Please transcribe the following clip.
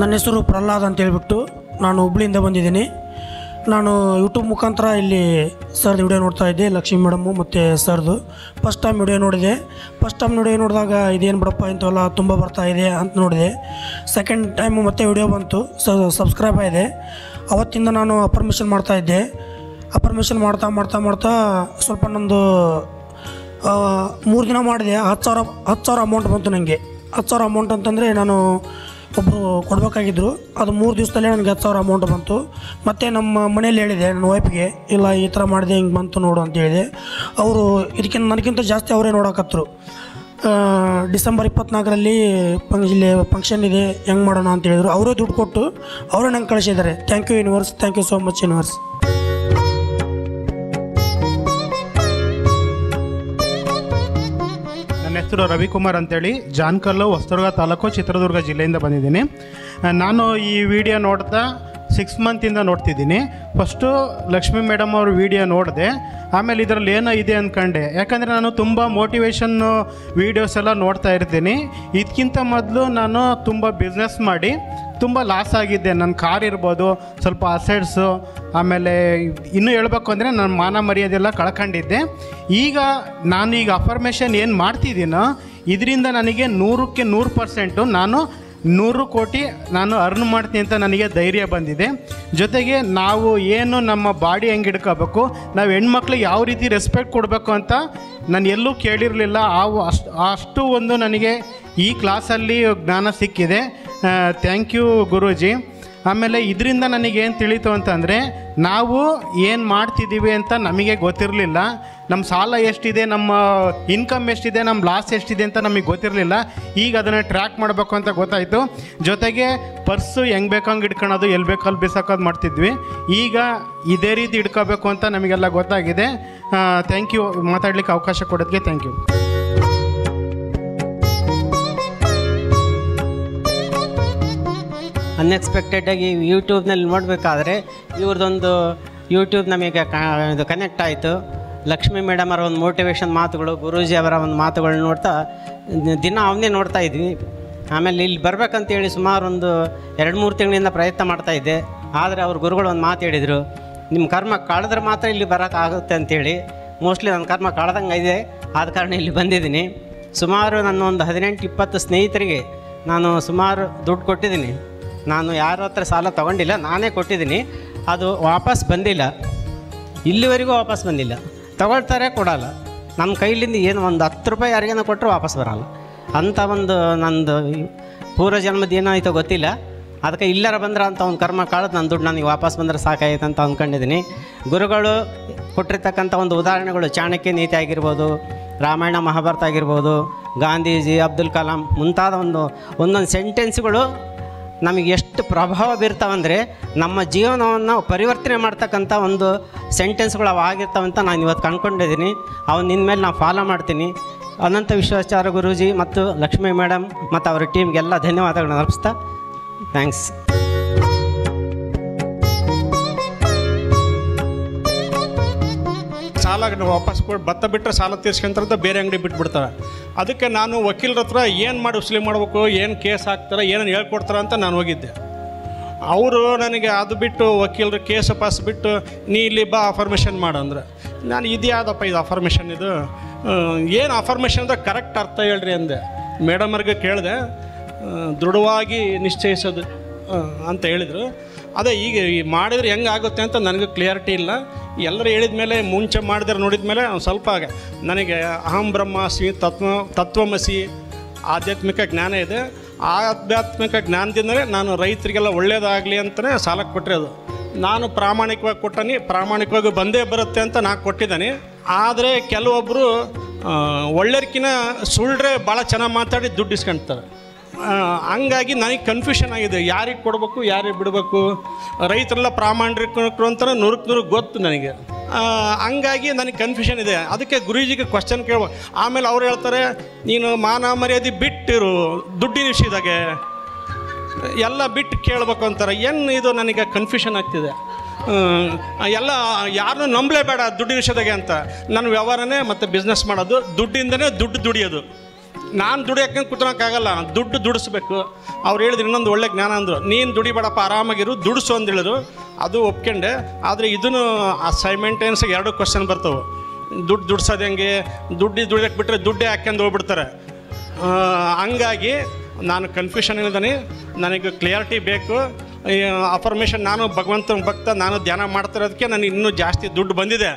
ನನ್ನ ಹೆಸರು ಪ್ರಹ್ಲಾದ್ ಅಂತ ಹೇಳ್ಬಿಟ್ಟು ನಾನು ಹುಬ್ಳಿಯಿಂದ ಬಂದಿದ್ದೀನಿ. ನಾನು ಯೂಟ್ಯೂಬ್ ಮುಖಾಂತರ ಇಲ್ಲಿ ಸರ್ದು ವಿಡಿಯೋ ನೋಡ್ತಾ ಇದ್ದೆ, ಲಕ್ಷ್ಮೀ ಮೇಡಮ್ಮು ಮತ್ತು ಸರ್ದು. ಫಸ್ಟ್ ಟೈಮ್ ವಿಡಿಯೋ ನೋಡಿದೆ. ಫಸ್ಟ್ ಟೈಮ್ ವಿಡಿಯೋ ನೋಡಿದಾಗ ಇದೇನು ಬಿಡಪ್ಪ ಇಂಥವೆಲ್ಲ ತುಂಬ ಬರ್ತಾ ಇದೆ ಅಂತ ನೋಡಿದೆ. ಸೆಕೆಂಡ್ ಟೈಮು ಮತ್ತೆ ವಿಡಿಯೋ ಬಂತು, ಸಬ್ಸ್ಕ್ರೈಬ್ ಆಗಿದೆ. ಅವತ್ತಿಂದ ನಾನು ಅಫರ್ಮೇಷನ್ ಮಾಡ್ತಾಯಿದ್ದೆ. ಅಫರ್ಮೇಷನ್ ಮಾಡ್ತಾ ಸ್ವಲ್ಪ ನಂದು 3 ದಿನ ಮಾಡಿದೆ. 10,000 ಅಮೌಂಟ್ ಬಂತು ನನಗೆ. 10,000 ಅಮೌಂಟ್ ಅಂತಂದರೆ ನಾನು ಒಬ್ಬರು ಕೊಡಬೇಕಾಗಿದ್ದರು. ಅದು 3 ದಿವಸದಲ್ಲೇ ನನಗೆ 10,000 ಅಮೌಂಟ್ ಬಂತು. ಮತ್ತು ನಮ್ಮ ಮನೇಲಿ ಹೇಳಿದೆ ನನ್ನ ವೈಫ್ಗೆ, ಇಲ್ಲ ಈ ಥರ ಮಾಡಿದೆ ಹಿಂಗೆ ಬಂತು ನೋಡು ಅಂತ ಹೇಳಿದೆ. ಅವರು ನನಗಿಂತ ಜಾಸ್ತಿ ಅವರೇ ನೋಡೋಕತ್ತರು. ಡಿಸೆಂಬರ್ 24ರಲ್ಲಿ ಇಲ್ಲಿ ಫಂಕ್ಷನ್ ಇದೆ, ಹೆಂಗೆ ಮಾಡೋಣ ಅಂತ ಹೇಳಿದರು. ಅವರೇ ದುಡ್ಡು ಕೊಟ್ಟು ಅವರೇ ನಂಗೆ ಕಳಿಸಿದ್ದಾರೆ. Thank you universe, thank you so much universe. ನನ್ನ ಹೆಸರು ರವಿಕುಮಾರ್ ಅಂತೇಳಿ, ಜಾನ್ಕಲ್ಲು, ಹೊಸದುರ್ಗ ತಾಲೂಕು, ಚಿತ್ರದುರ್ಗ ಜಿಲ್ಲೆಯಿಂದ ಬಂದಿದ್ದೀನಿ. ನಾನು ಈ ವಿಡಿಯೋ ನೋಡ್ತಾ 6 ಮಂತಿಂದ ನೋಡ್ತಿದ್ದೀನಿ. ಫಸ್ಟು ಲಕ್ಷ್ಮೀ ಮೇಡಮ್ ಅವ್ರ ವಿಡಿಯೋ ನೋಡಿದೆ. ಆಮೇಲೆ ಇದರಲ್ಲಿ ಏನೋ ಇದೆ ಅಂದ್ಕೊಂಡೆ. ಯಾಕಂದರೆ ನಾನು ತುಂಬ ಮೋಟಿವೇಶನ್ನು ವೀಡಿಯೋಸ್ ಎಲ್ಲ ನೋಡ್ತಾ ಇರ್ತೀನಿ. ಇದಕ್ಕಿಂತ ಮೊದಲು ನಾನು ತುಂಬ ಬಿಸ್ನೆಸ್ ಮಾಡಿ ತುಂಬ ಲಾಸ್ ಆಗಿದ್ದೆ. ನನ್ನ ಕಾರ್ ಇರ್ಬೋದು, ಸ್ವಲ್ಪ ಅಸೆಟ್ಸು, ಆಮೇಲೆ ಇನ್ನೂ ಹೇಳ್ಬೇಕು ಅಂದರೆ ನನ್ನ ಮಾನ ಮರ್ಯಾದೆಲ್ಲ ಕಳ್ಕೊಂಡಿದ್ದೆ. ನಾನೀಗ ಅಫರ್ಮೇಷನ್ ಏನು ಮಾಡ್ತಿದ್ದೀನೋ ಇದರಿಂದ ನನಗೆ 100ಕ್ಕೆ 100% ನಾನು 100 ಕೋಟಿ ನಾನು ಅರ್ನ್ ಮಾಡ್ತೀನಿ ಅಂತ ನನಗೆ ಧೈರ್ಯ ಬಂದಿದೆ. ಜೊತೆಗೆ ನಾವು ಏನು ನಮ್ಮ ಬಾಡಿ ಹೆಂಗೆ ಹಿಡ್ಕೋಬೇಕು, ನಾವು ಹೆಣ್ಮಕ್ಳಿಗೆ ಯಾವ ರೀತಿ ರೆಸ್ಪೆಕ್ಟ್ ಕೊಡಬೇಕು ಅಂತ ನಾನು ಎಲ್ಲೂ ಕೇಳಿರಲಿಲ್ಲ. ಅಷ್ಟು ಒಂದು ನನಗೆ ಈ ಕ್ಲಾಸಲ್ಲಿ ಜ್ಞಾನ ಸಿಕ್ಕಿದೆ. Thank you Guruji. ಆಮೇಲೆ ಇದರಿಂದ ನನಗೇನು ತಿಳಿತು ಅಂತಂದರೆ, ನಾವು ಏನು ಮಾಡ್ತಿದ್ದೀವಿ ಅಂತ ನಮಗೆ ಗೊತ್ತಿರಲಿಲ್ಲ. ನಮ್ಮ ಸಾಲ ಎಷ್ಟಿದೆ, ನಮ್ಮ ಇನ್ಕಮ್ ಎಷ್ಟಿದೆ, ನಮ್ಮ ಲಾಸ್ ಎಷ್ಟಿದೆ ಅಂತ ನಮಗೆ ಗೊತ್ತಿರಲಿಲ್ಲ. ಈಗ ಅದನ್ನು ಟ್ರ್ಯಾಕ್ ಮಾಡಬೇಕು ಅಂತ ಗೊತ್ತಾಯಿತು. ಜೊತೆಗೆ ಪರ್ಸು ಹೆಂಗೆ ಬೇಕಂಗೆ ಇಟ್ಕೊಳೋದು, ಎಲ್ಲಿ ಬೇಕಲ್ಲಿ ಬಿಸಾಕೋದು ಮಾಡ್ತಿದ್ವಿ. ಈಗ ಇದೇ ರೀತಿ ಇಟ್ಕೋಬೇಕು ಅಂತ ನಮಗೆಲ್ಲ ಗೊತ್ತಾಗಿದೆ. ಥ್ಯಾಂಕ್ ಯು, ಮಾತಾಡಲಿಕ್ಕೆ ಅವಕಾಶ ಕೊಡೋದಕ್ಕೆ ಥ್ಯಾಂಕ್ ಯು. ಅನ್ಎಕ್ಸ್ಪೆಕ್ಟೆಡಾಗಿ ಯೂಟ್ಯೂಬ್ನಲ್ಲಿ ನೋಡಬೇಕಾದ್ರೆ ಇವ್ರದ್ದೊಂದು ಯೂಟ್ಯೂಬ್ ನಮಗೆ ಇದು ಕನೆಕ್ಟ್ ಆಯಿತು. ಲಕ್ಷ್ಮೀ ಮೇಡಮ್ ಅವರ ಒಂದು ಮೋಟಿವೇಶನ್ ಮಾತುಗಳು, ಗುರೂಜಿ ಅವರ ಒಂದು ಮಾತುಗಳು ನೋಡ್ತಾ ದಿನ ಅವನ್ನೇ ನೋಡ್ತಾ ಇದ್ವಿ. ಆಮೇಲೆ ಇಲ್ಲಿ ಬರಬೇಕಂತೇಳಿ ಸುಮಾರು ಒಂದು 2-3 ತಿಂಗಳಿಂದ ಪ್ರಯತ್ನ ಮಾಡ್ತಾಯಿದ್ದೆ. ಆದರೆ ಅವ್ರ ಗುರುಗಳು ಒಂದು ಮಾತು ಹೇಳಿದರು, ನಿಮ್ಮ ಕರ್ಮ ಕಳೆದ್ರೆ ಮಾತ್ರ ಇಲ್ಲಿ ಬರೋಕ್ಕಾಗುತ್ತೆ ಅಂತೇಳಿ. ಮೋಸ್ಟ್ಲಿ ನನ್ನ ಕರ್ಮ ಕಳೆದಂಗೆ ಇದೆ, ಆದ ಕಾರಣ ಇಲ್ಲಿ ಬಂದಿದ್ದೀನಿ. ಸುಮಾರು ನನ್ನ ಒಂದು 18-20 ಸ್ನೇಹಿತರಿಗೆ ನಾನು ಸುಮಾರು ದುಡ್ಡು ಕೊಟ್ಟಿದ್ದೀನಿ. ನಾನು ಯಾರ ಹತ್ರ ಸಾಲ ತೊಗೊಂಡಿಲ್ಲ, ನಾನೇ ಕೊಟ್ಟಿದ್ದೀನಿ. ಅದು ವಾಪಸ್ ಬಂದಿಲ್ಲ, ಇಲ್ಲಿವರೆಗೂ ವಾಪಸ್ ಬಂದಿಲ್ಲ. ತಗೊಳ್ತಾರೆ, ಕೊಡಲ್ಲ. ನಮ್ಮ ಕೈಲಿಂದ ಏನು ಒಂದು 10 ರೂಪಾಯಿ ಯಾರಿಗೇನೋ ಕೊಟ್ಟರು ವಾಪಸ್ ಬರೋಲ್ಲ. ಅಂಥ ಒಂದು ನಂದು ಪೂರ್ವ ಜನ್ಮದ ಏನಾಯಿತೋ ಗೊತ್ತಿಲ್ಲ. ಅದಕ್ಕೆ ಇಲ್ಲರ ಬಂದ್ರೆ ಅಂತ ಒಂದು ಕರ್ಮ ಕಾಳದು ನನ್ನ ದುಡ್ಡು ನನಗೆ ವಾಪಸ್ ಬಂದರೆ ಸಾಕಾಯ್ತು ಅಂತ ಅಂದ್ಕೊಂಡಿದ್ದೀನಿ. ಗುರುಗಳು ಕೊಟ್ಟಿರ್ತಕ್ಕಂಥ ಒಂದು ಉದಾಹರಣೆಗಳು, ಚಾಣಕ್ಯ ನೀತಿ ಆಗಿರ್ಬೋದು, ರಾಮಾಯಣ ಮಹಾಭಾರತ ಆಗಿರ್ಬೋದು, ಗಾಂಧೀಜಿ, ಅಬ್ದುಲ್ ಕಲಾಂ ಮುಂತಾದ ಒಂದೊಂದು ಸೆಂಟೆನ್ಸ್ಗಳು ನಮಗೆ ಎಷ್ಟು ಪ್ರಭಾವ ಬೀರ್ತಾವಂದರೆ ನಮ್ಮ ಜೀವನವನ್ನು ಪರಿವರ್ತನೆ ಮಾಡ್ತಕ್ಕಂಥ ಒಂದು ಸೆಂಟೆನ್ಸ್ಗಳು ಅವು ಆಗಿರ್ತಾವಂತ ನಾನು ಇವತ್ತು ಕಂಡುಕೊಂಡಿದ್ದೀನಿ. ಅವನ್ನ ಇನ್ಮೇಲೆ ನಾನು ಫಾಲೋ ಮಾಡ್ತೀನಿ. ಅನಂತ ವಿಶ್ವಾಚಾರ್ಯ ಗುರೂಜಿ ಮತ್ತು ಲಕ್ಷ್ಮೀ ಮೇಡಮ್ ಮತ್ತು ಅವರ ಟೀಮ್ಗೆಲ್ಲ ಧನ್ಯವಾದಗಳನ್ನ ಅರ್ಪಿಸ್ತಾ ಥ್ಯಾಂಕ್ಸ್. ಸಾಲ ವಾಪಸ್ ಕೊಟ್ಟು ಭತ್ತ ಬಿಟ್ಟರೆ ಸಾಲ ತೀರ್ಸ್ಕೊಂತಾರಂತ ಬೇರೆ ಅಂಗಡಿ ಬಿಟ್ಬಿಡ್ತಾರೆ. ಅದಕ್ಕೆ ನಾನು ವಕೀಲರ ಹತ್ರ ಏನು ಮಾಡಿ ವಸೂಲಿ ಮಾಡಬೇಕು, ಏನು ಕೇಸ್ ಹಾಕ್ತಾರೆ, ಏನೇನು ಹೇಳ್ಕೊಡ್ತಾರೆ ಅಂತ ನಾನು ಹೋಗಿದ್ದೆ. ಅವರು ನನಗೆ ಅದು ಬಿಟ್ಟು ವಕೀಲರು ಕೇಸ್ ಪಾಸ್ ಬಿಟ್ಟು ನೀ ಇಲ್ಲಿ ಬಾ ಅಫರ್ಮೇಷನ್ ಮಾಡು ಅಂದ್ರೆ, ನಾನು ಇದ್ಯಾವುದಪ್ಪ ಇದು ಅಫರ್ಮೇಷನ್, ಇದು ಏನು ಅಫರ್ಮೇಷನ್ ಅಂದರೆ ಕರೆಕ್ಟ್ ಅರ್ಥ ಹೇಳ್ರಿ ಅಂದೆ. ಮೇಡಮರ್ಗೆ ಕೇಳಿದೆ, ದೃಢವಾಗಿ ನಿಶ್ಚಯಿಸೋದು ಅಂತ ಹೇಳಿದರು. ಅದೇ ಈಗ ಮಾಡಿದ್ರೆ ಹೆಂಗೆ ಆಗುತ್ತೆ ಅಂತ ನನಗೆ ಕ್ಲಿಯರಿಟಿ ಇಲ್ಲ. ಎಲ್ಲರೂ ಹೇಳಿದ ಮೇಲೆ, ಮುಂಚೆ ಮಾಡಿದ್ರೆ ನೋಡಿದ ಮೇಲೆ ಸ್ವಲ್ಪ ನನಗೆ ಅಹಂ ಬ್ರಹ್ಮಾಸ್ಮಿ, ತತ್ವಮಸಿ ಆಧ್ಯಾತ್ಮಿಕ ಜ್ಞಾನ ಇದೆ. ಆ ಆಧ್ಯಾತ್ಮಿಕ ಜ್ಞಾನದಿಂದಲೇ ನಾನು ರೈತರಿಗೆಲ್ಲ ಒಳ್ಳೆಯದಾಗಲಿ ಅಂತಲೇ ಸಾಲಕ್ಕೆ ಕೊಟ್ಟಿರೋದು. ನಾನು ಪ್ರಾಮಾಣಿಕವಾಗಿ ಕೊಟ್ಟನಿ, ಪ್ರಾಮಾಣಿಕವಾಗಿ ಬಂದೇ ಬರುತ್ತೆ ಅಂತ ನಾನು ಕೊಟ್ಟಿದ್ದಾನೆ. ಆದರೆ ಕೆಲವೊಬ್ಬರು ಒಳ್ಳೆಯರ್ಕಿನ್ನ ಸುಳ್ಳ್ರೆ ಭಾಳ ಚೆನ್ನಾಗಿ ಮಾತಾಡಿ ದುಡ್ಡು ಇಸ್ಕೊಳ್ತಾರೆ. ಹಂಗಾಗಿ ನನಗೆ ಕನ್ಫ್ಯೂಷನ್ ಆಗಿದೆ, ಯಾರಿಗೆ ಕೊಡಬೇಕು, ಯಾರಿಗೆ ಬಿಡಬೇಕು. ರೈತರೆಲ್ಲ ಪ್ರಾಮಾಣಿಕರು ಅಂತ 100% ಗೊತ್ತು ನನಗೆ. ಹಂಗಾಗಿ ನನಗೆ ಕನ್ಫ್ಯೂಷನ್ ಇದೆ. ಅದಕ್ಕೆ ಗುರೂಜಿಗೆ ಕ್ವಶನ್ ಕೇಳ್ಬೋದು. ಆಮೇಲೆ ಅವ್ರು ಹೇಳ್ತಾರೆ, ನೀನು ಮಾನ ಮರ್ಯಾದೆ ಬಿಟ್ಟಿರು, ದುಡ್ಡಿನ ವಿಷಯದಾಗೆ ಎಲ್ಲ ಬಿಟ್ಟು ಕೇಳಬೇಕು ಅಂತಾರೆ. ಏನು ಇದು ನನಗೆ ಕನ್ಫ್ಯೂಷನ್ ಆಗ್ತಿದೆ. ಎಲ್ಲ ಯಾರನ್ನೂ ನಂಬಲೇಬೇಡ ದುಡ್ಡಿನ ವಿಷಯದಾಗೆ ಅಂತ. ನನ್ನ ವ್ಯವಹಾರನೇ ಮತ್ತು ಬಿಸ್ನೆಸ್ ಮಾಡೋದು, ದುಡ್ಡಿಂದನೇ ದುಡ್ಡು ದುಡಿಯೋದು. ನಾನು ದುಡಿಯೋಕೆ ಕೂತ್ಕೊಳಕ್ಕಾಗಲ್ಲ, ದುಡ್ಡು ದುಡಿಸ್ಬೇಕು. ಅವ್ರು ಹೇಳಿದ್ರು ಇನ್ನೊಂದು ಒಳ್ಳೆ ಜ್ಞಾನ ಅಂದರು, ನೀನು ದುಡಿಬೇಡಪ್ಪ, ಆರಾಮಾಗಿರು, ದುಡಿಸು ಅಂತ ಹೇಳಿದ್ರು. ಅದು ಒಪ್ಕೊಂಡೆ. ಆದರೆ ಇದನ್ನು ಸೈಮೆಂಟೇನ್ಸಾಗಿ 2 ಕ್ವಶನ್ ಬರ್ತವೆ. ದುಡ್ಸೋದು ಹೆಂಗೆ, ದುಡಿಯೋಕೆ ಬಿಟ್ಟರೆ ದುಡ್ಡೇ ಹಾಕ್ಯಂಡು ಹೋಗ್ಬಿಡ್ತಾರೆ. ಹಂಗಾಗಿ ನಾನು ಕನ್ಫ್ಯೂಷನ್ ಇಲ್ದಾನೆ, ನನಗೆ ಕ್ಲಿಯರಿಟಿ ಬೇಕು. ಅಫರ್ಮೇಷನ್ ನಾನು ಭಗವಂತನ ಭಕ್ತ, ನಾನು ಧ್ಯಾನ ಮಾಡ್ತಿರೋದಕ್ಕೆ ನನಗೆ ಇನ್ನೂ ಜಾಸ್ತಿ ದುಡ್ಡು ಬಂದಿದೆ.